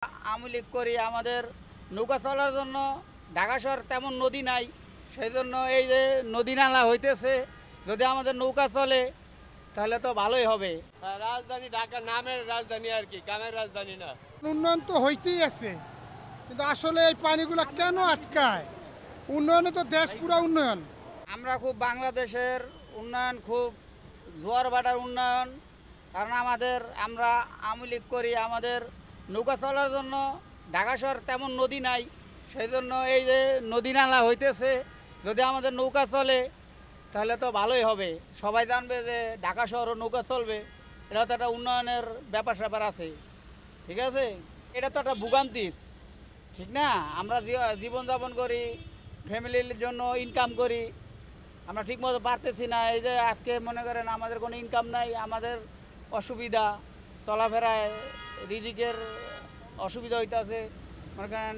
আওয়ামী লীগ করি, আমাদের নৌকা চলার জন্য ঢাকা শহর তেমন নদী নাই, সেই জন্য এই যে নদী নালা হইতেছে, যদি আমাদের নৌকা চলে তাহলে তো ভালোই হবে। রাজধানী ঢাকা নামের রাজধানী আর কি, কামের রাজধানী না। উন্নয়ন তো হইতেই আছে, কিন্তু আসলে এই পানিগুলো কেন আটকায়? উন্নয়নে তো দেশ পুরো উন্নয়ন। আমরা খুব বাংলাদেশের উন্নয়ন, খুব জোয়ার ভাটার উন্নয়ন, কারণ আমরা আওয়ামী লীগ করি, আমাদের নৌকা চলার জন্য ঢাকা শহর তেমন নদী নাই, সেই জন্য এই যে নদী নালা হইতেছে, যদি আমাদের নৌকা চলে তাহলে তো ভালোই হবে। সবাই জানবে যে ঢাকা শহরও নৌকা চলবে, এটা তো একটা উন্নয়নের ব্যাপার স্যাপার আছে, ঠিক আছে। এটা তো একটা ভোগান্তিস, ঠিক না? আমরা জীবনযাপন করি, ফ্যামিলির জন্য ইনকাম করি, আমরা ঠিকমতো পারতেছি না। এই যে আজকে মনে করেন আমাদের কোনো ইনকাম নাই, আমাদের অসুবিধা, চলাফেরায় রিজিকের অসুবিধা হইতেছে, মনে করেন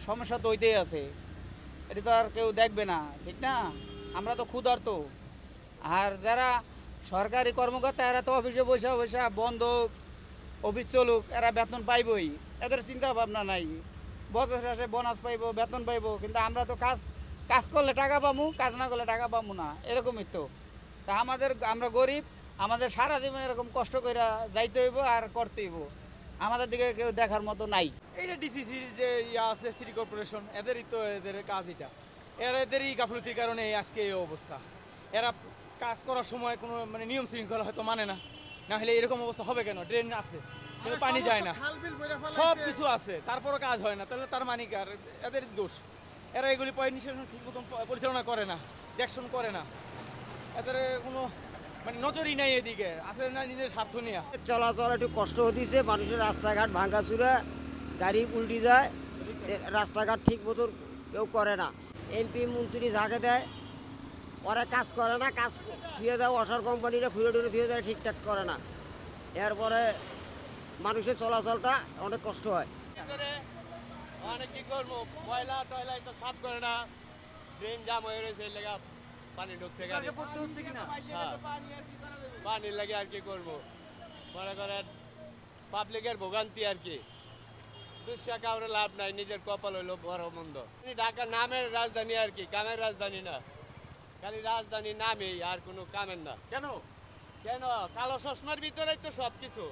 সমস্যা তো হইতেই আছে, এটা তো আর কেউ দেখবে না, ঠিক না? আমরা তো ক্ষুধার্ত। আর যারা সরকারি কর্মকর্তা, এরা তো অফিসে বসে বসে বন্ধ, অফিস চলুক, এরা বেতন পাইবই, এদের চিন্তা ভাবনা নাই। বছর শেষে বোনাস পাইবো, বেতন পাইবো, কিন্তু আমরা তো কাজ করলে টাকা পাবো, কাজ না করলে টাকা পাবো না, এরকমই তো। তা আমরা গরিব, আমাদের সারা জীবন এরকম কষ্ট করে যাইতে হইব আর করতে হইব, আমাদের দিকে কেউ দেখার মতো নাই। এইটা ডিসিসির যে আছে সিটি কর্পোরেশন, এদের কাজ এটা। এদেরই গাফলতির কারণে আজকে এই অবস্থা। এরা কাজ করার সময় কোনো নিয়ম শৃঙ্খলা হয়তো মানে না, না হলে এরকম অবস্থা হবে কেন? ড্রেন আছে কিন্তু পানি যায় না, সব কিছু আছে, তারপরও কাজ হয় না, তাহলে তার মানে কি? আর এদের দোষ, এরা এগুলি নিষ্কাশন ঠিক মতন পরিচালনা করে না, দেখশন করে না, এদের কোনো নজরই নাই এদিকে, আছে না নিজের স্বার্থ নিয়ে। চলাচল একটু কষ্ট হতেছে, মানুষের রাস্তাঘাট ভাঙাচুরা, গাড়ি উল্টি যায়, রাস্তাঘাট ঠিক মতো কেউ করে না। এমপি মন্ত্রী যাকে দেয় ওরা কাজ করে না, কাজ ধুয়ে দেয় ওয়াটার কোম্পানিরা, ঘুরে টুরে ধুয়ে দেয়, ঠিকঠাক করে না। এরপরে মানুষের চলাচলটা অনেক কষ্ট হয়। অনেক কি করবো, ময়লা টয়লা এটা সাফ করে না, ড্রেন জাম হয়ে রয়েছে, লেগা পানি ঢুকছে গাড়ি, পানির লাগে আর কি করবো। মনে করেন পাবলিকের ভোগান্তি আর কি, দুঃসা কাউরে লাভ নাই, নিজের কপাল হইলো বড় মন্দ। ঢাকা নামের রাজধানী আর কি, কামের রাজধানী না। খালি রাজধানী নামেই, আর কোনো কামের না। কেন কেন? কালো চশমার ভিতরেই তো সব কিছু।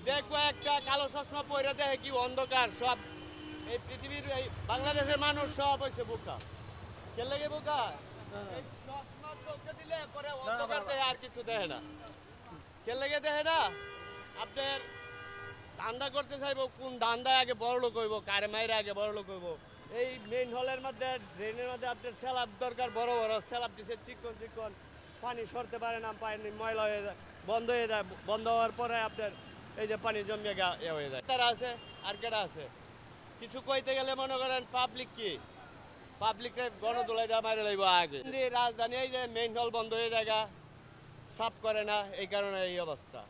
দেখবো একটা কালো চশমা পরে দেখে কি অন্ধকার সব। এই পৃথিবীর, এই বাংলাদেশের মানুষ সব হয়েছে বোকা। কে লাগে বোকা? এই চশমা চোখে দিলে পরে অন্ধকার দেখে, আর কিছু দেখে না। কে লাগে দেখে না? আপনার ধান্দা করতে চাইবো, কোন ধান্দায় আগে বড় লোক হইব, কারে মাইরে আগে বড় লোক হইব। এই মেইন হলের মধ্যে, ড্রেনের মধ্যে আপনার স্যালাপ দরকার, বড় বড় স্যালাপ দিচ্ছে, চিকন চিকন, পানি সরতে পারে না, পানি ময়লা হয়ে যায়, বন্ধ হয়ে যায়। বন্ধ হওয়ার পরে আপনার এই যে পানি জমিয়ে হয়ে যায়। তারা আছে আর কেটা আছে, কিছু কইতে গেলে মনে করেন পাবলিক কি, পাবলিককে গণদোলাই যা মারে লাগবো আগে। রাজধানী এই যে মেইন হল বন্ধ হয়ে যায়, সাফ করে না, এই কারণে এই অবস্থা।